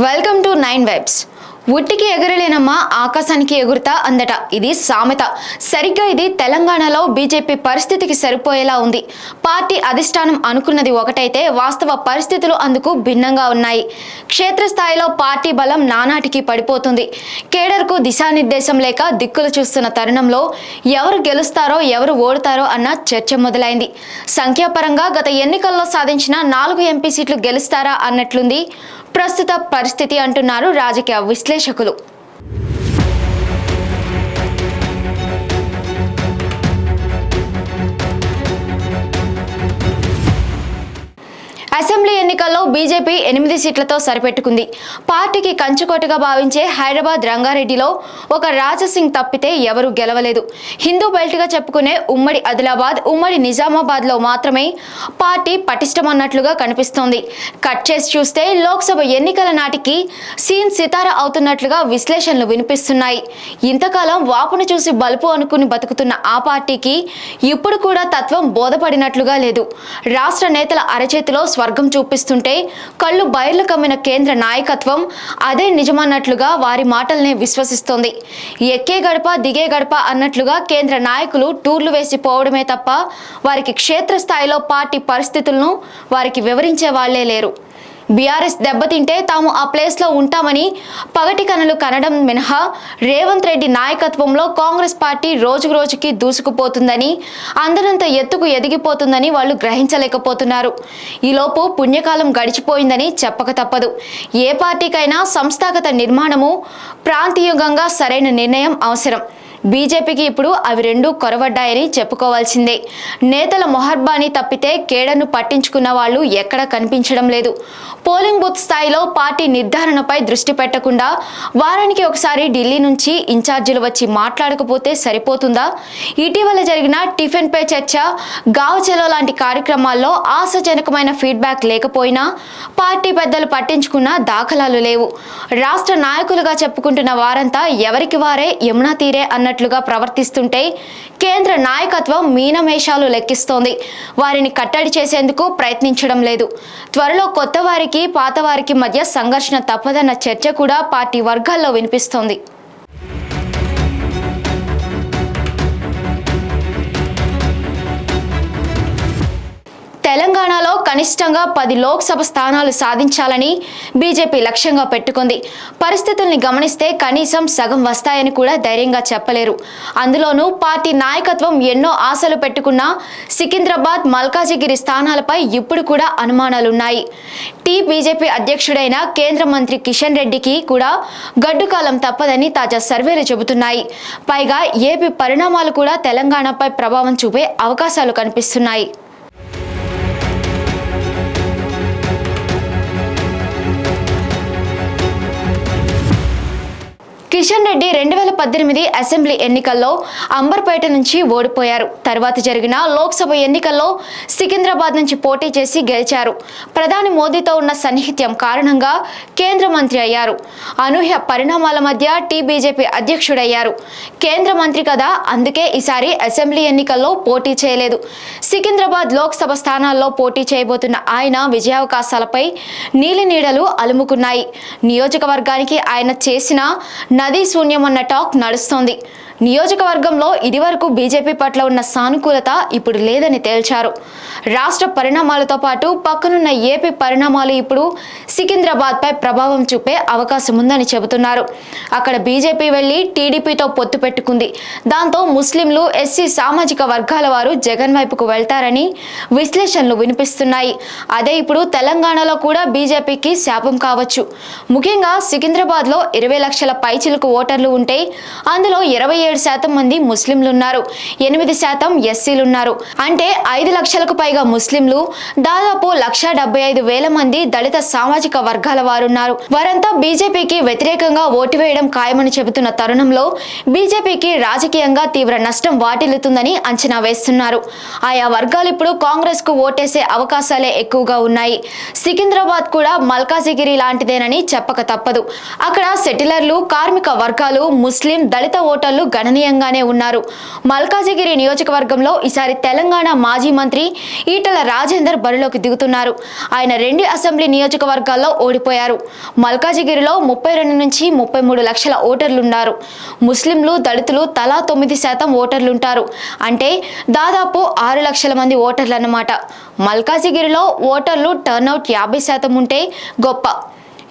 Welcome to 9 vibes. ఉట్టికి ఎగరలేనమ్మా ఆకాశానికి ఎగురుతా అందట, ఇది సామెత. సరిగ్గా ఇది తెలంగాణలో బీజేపీ పరిస్థితికి సరిపోయేలా ఉంది. పార్టీ అధిష్టానం అనుకున్నది ఒకటైతే వాస్తవ పరిస్థితులు అందుకు భిన్నంగా ఉన్నాయి. క్షేత్రస్థాయిలో పార్టీ బలం నానాటికి పడిపోతుంది. కేడర్కు దిశానిర్దేశం లేక దిక్కులు చూస్తున్న తరుణంలో ఎవరు గెలుస్తారో ఎవరు ఓడతారో అన్న చర్చ మొదలైంది. సంఖ్యాపరంగా గత ఎన్నికల్లో సాధించిన 4 ఎంపీ సీట్లు గెలుస్తారా అన్నట్లుంది ప్రస్తుత పరిస్థితి అంటున్నారు రాజకీయ విశ్లేషకులు. అసెంబ్లీ ఎన్నికల్లో బీజేపీ 8 సీట్లతో సరిపెట్టుకుంది. పార్టీకి కంచుకోటగా భావించే హైదరాబాద్ రంగారెడ్డిలో ఒక రాజాసింగ్ తప్పితే ఎవరూ గెలవలేదు. హిందూ బెల్ట్గా చెప్పుకునే ఉమ్మడి ఆదిలాబాద్, ఉమ్మడి నిజామాబాద్లో మాత్రమే పార్టీ పటిష్టమన్నట్లుగా కనిపిస్తోంది. కట్ చేసి చూస్తే లోక్సభ ఎన్నికల నాటికి సీన్ సితారా అవుతున్నట్లుగా విశ్లేషణలు వినిపిస్తున్నాయి. ఇంతకాలం వాపును చూసి బలుపు అనుకుని బతుకుతున్న ఆ పార్టీకి ఇప్పుడు కూడా తత్వం బోధపడినట్లుగా లేదు. రాష్ట్ర నేతల అరచేతిలో స్వర్గం చూపిస్తుంటే కళ్ళు బయర్లు కమ్మిన కేంద్ర నాయకత్వం అదే నిజమన్నట్లుగా వారి మాటల్నే విశ్వసిస్తోంది. ఎక్కే గడప దిగే గడప అన్నట్లుగా కేంద్ర నాయకులు టూర్లు వేసి పోవడమే తప్ప వారికి క్షేత్రస్థాయిలో పార్టీ పరిస్థితులను వారికి వివరించే వాళ్లే లేరు. బీఆర్ఎస్ దెబ్బతింటే తాము ఆ ప్లేస్లో ఉంటామని పగటి కనలు కనడం మినహా రేవంత్ రెడ్డి నాయకత్వంలో కాంగ్రెస్ పార్టీ రోజుకు రోజుకి దూసుకుపోతుందని, అందనంత ఎత్తుకు ఎదిగిపోతుందని వాళ్ళు గ్రహించలేకపోతున్నారు. ఈలోపు పుణ్యకాలం గడిచిపోయిందని చెప్పక తప్పదు. ఏ పార్టీకైనా సంస్థాగత నిర్మాణము, ప్రాంతీయంగా సరైన నిర్ణయం అవసరం. బీజేపీకి ఇప్పుడు అవి రెండూ కొరవడ్డాయని చెప్పుకోవాల్సిందే. నేతల మొహర్బానీ తప్పితే కేడర్ను పట్టించుకున్న వాళ్ళు ఎక్కడా కనిపించడం లేదు. పోలింగ్ బూత్ స్థాయిలో పార్టీ నిర్ధారణపై దృష్టి పెట్టకుండా వారానికి ఒకసారి ఢిల్లీ నుంచి ఇన్ఛార్జీలు వచ్చి మాట్లాడకపోతే సరిపోతుందా? ఇటీవల జరిగిన టిఫిన్ పే చర్చ, గావ్ చలో లాంటి కార్యక్రమాల్లో ఆశాజనకమైన ఫీడ్బ్యాక్ లేకపోయినా పార్టీ పెద్దలు పట్టించుకున్న దాఖలాలు లేవు. రాష్ట్ర నాయకులుగా చెప్పుకుంటున్న వారంతా ఎవరికి వారే యమునా తీరే అన్నట్లుగా ప్రవర్తిస్తుంటే కేంద్ర నాయకత్వం మీనమేషాలు లెక్కిస్తోంది. వారిని కట్టడి చేసేందుకు ప్రయత్నించడం లేదు. త్వరలో కొత్త వారికి పాత వారికి మధ్య సంఘర్షణ తప్పదన్న చర్చ కూడా పార్టీ వర్గాల్లో వినిపిస్తోంది. తెలంగాణలో కనిష్టంగా 10 లోక్సభ స్థానాలు సాధించాలని బీజేపీ లక్ష్యంగా పెట్టుకుంది. పరిస్థితుల్ని గమనిస్తే కనీసం సగం వస్తాయని కూడా ధైర్యంగా చెప్పలేరు. అందులోనూ పార్టీ నాయకత్వం ఎన్నో ఆశలు పెట్టుకున్న సికింద్రాబాద్, మల్కాజిగిరి స్థానాలపై ఇప్పుడు కూడా అనుమానాలున్నాయి. బీజేపీ అధ్యక్షుడైన కేంద్ర మంత్రి కిషన్ రెడ్డికి కూడా గడ్డుకాలం తప్పదని తాజా సర్వేలు చెబుతున్నాయి. పైగా ఏపీ పరిణామాలు కూడా తెలంగాణపై ప్రభావం చూపే అవకాశాలు కనిపిస్తున్నాయి. కిషన్ రెడ్డి 2018 అసెంబ్లీ ఎన్నికల్లో అంబర్పేట నుంచి ఓడిపోయారు. తర్వాత జరిగిన లోక్సభ ఎన్నికల్లో సికింద్రాబాద్ నుంచి పోటీ చేసి గెలిచారు. ప్రధాని మోదీతో ఉన్న సన్నిహిత్యం కారణంగా కేంద్ర మంత్రి అయ్యారు. అనూహ్య పరిణామాల మధ్య బీజేపీ అధ్యక్షుడయ్యారు. కేంద్ర మంత్రి కదా, అందుకే ఈసారి అసెంబ్లీ ఎన్నికల్లో పోటీ చేయలేదు. సికింద్రాబాద్ లోక్సభ స్థానాల్లో పోటీ చేయబోతున్న ఆయన విజయావకాశాలపై నీలి నీడలు అలుముకున్నాయి. నియోజకవర్గానికి ఆయన చేసిన నదీ శూన్యం అన్న టాక్ నడుస్తోంది. నియోజకవర్గంలో ఇదివరకు బీజేపీ పట్ల ఉన్న సానుకూలత ఇప్పుడు లేదని తేల్చారు. రాష్ట్ర పరిణామాలతో పాటు పక్కనున్న ఏపీ పరిణామాలు ఇప్పుడు సికింద్రాబాద్పై ప్రభావం చూపే అవకాశం ఉందని చెబుతున్నారు. అక్కడ బీజేపీ వెళ్లి టీడీపీతో పొత్తు పెట్టుకుంది. దాంతో ముస్లింలు, ఎస్సీ సామాజిక వర్గాల వారు జగన్ వైపుకు వెళ్తారని విశ్లేషణలు వినిపిస్తున్నాయి. అదే ఇప్పుడు తెలంగాణలో కూడా బీజేపీకి శాపం కావచ్చు. ముఖ్యంగా సికింద్రాబాద్లో 20 లక్షల పైచిలకు ఓటర్లు ఉంటే అందులో 27% మంది ముస్లింలున్నారు, 8% ఎస్సీలున్నారు. అంటే 5 లక్షలకు పైగా ముస్లింలు, దాదాపు 1,75,000 మంది దళిత సామాజిక వర్గాల వారున్నారు. వారంతా బీజేపీకి వ్యతిరేకంగా ఓటు వేయడం ఖాయమని చెబుతున్న తరుణంలో బీజేపీకి రాజకీయంగా తీవ్ర నష్టం వాటిల్లుతుందని అంచనా వేస్తున్నారు. ఆయా వర్గాలు ఇప్పుడు కాంగ్రెస్ కు ఓటేసే అవకాశాలే ఎక్కువగా ఉన్నాయి. సికింద్రాబాద్ కూడా మల్కాజిగిరి లాంటిదేనని చెప్పక తప్పదు. అక్కడ సెటిలర్లు, కార్మిక వర్గాలు, ముస్లిం, దళిత ఓటర్లు గణనీయంగానే ఉన్నారు. మల్కాజిగిరి నియోజకవర్గంలో ఈసారి తెలంగాణ మాజీ మంత్రి ఈటల రాజేందర్ బరిలోకి దిగుతున్నారు. ఆయన 2 అసెంబ్లీ నియోజకవర్గాల్లో ఓడిపోయారు. మల్కాజిగిరిలో 32 నుంచి 33 లక్షల ఓటర్లున్నారు. ముస్లింలు, దళితులు తలా 9% ఓటర్లుంటారు. అంటే దాదాపు 6 లక్షల మంది ఓటర్లు అన్నమాట. మల్కాజిగిరిలో ఓటర్లు టర్నౌట్ 50% ఉంటే గొప్ప.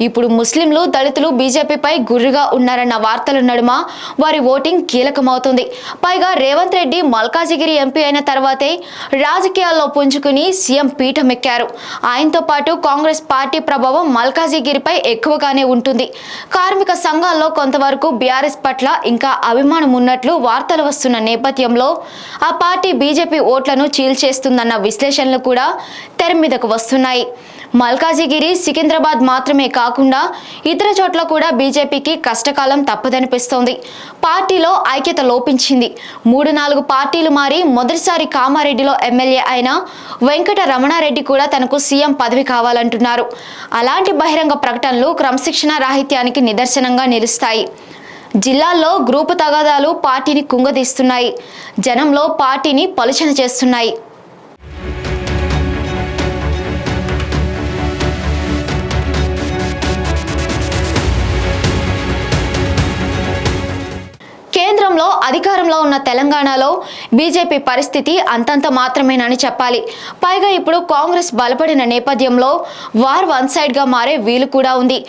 ఇప్పుడు ముస్లింలు, దళితులు బీజేపీపై గుర్రుగా ఉన్నారన్న వార్తల నడుమ వారి ఓటింగ్ కీలకమవుతుంది. పైగా రేవంత్ రెడ్డి మల్కాజిగిరి ఎంపీ అయిన తర్వాతే రాజకీయాల్లో పుంజుకుని సీఎం పీఠం ఎక్కారు. ఆయనతో పాటు కాంగ్రెస్ పార్టీ ప్రభావం మల్కాజిగిరిపై ఎక్కువగానే ఉంటుంది. కార్మిక సంఘాల్లో కొంతవరకు బీఆర్ఎస్ పట్ల ఇంకా అభిమానం ఉన్నట్లు వార్తలు వస్తున్న నేపథ్యంలో ఆ పార్టీ బీజేపీ ఓట్లను చీల్చేస్తుందన్న విశ్లేషణలు కూడా తెర మీదకు వస్తున్నాయి. మల్కాజిగిరి, సికింద్రాబాద్ మాత్రమే కాకుండా ఇతర చోట్ల కూడా బీజేపీకి కష్టకాలం తప్పదనిపిస్తోంది. పార్టీలో ఐక్యత లోపించింది. 3-4 పార్టీలు మారి మొదటిసారి కామారెడ్డిలో ఎమ్మెల్యే అయిన వెంకట రమణారెడ్డి కూడా తనకు సీఎం పదవి కావాలంటున్నారు. అలాంటి బహిరంగ ప్రకటనలు క్రమశిక్షణ రాహిత్యానికి నిదర్శనంగా నిలుస్తాయి. జిల్లాల్లో గ్రూపు తగాదాలు పార్టీని కుంగదీస్తున్నాయి. జనంలో పార్టీని పలుచన చేస్తున్నాయి. కేంద్రంలో అధికారంలో ఉన్న తెలంగాణలో బీజేపీ పరిస్థితి అంతంత మాత్రమేనని చెప్పాలి. పైగా ఇప్పుడు కాంగ్రెస్ బలపడిన నేపథ్యంలో వార్ వన్ సైడ్గా మారే వీలు కూడా ఉంది.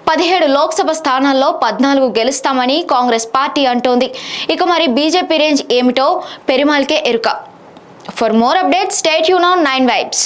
17 లోక్సభ స్థానాల్లో 14 గెలుస్తామని కాంగ్రెస్ పార్టీ అంటోంది. ఇక మరి బీజేపీ రేంజ్ ఏమిటో పెరుమాళ్కే ఎరుక. For more updates stay tune on 9 Vibes.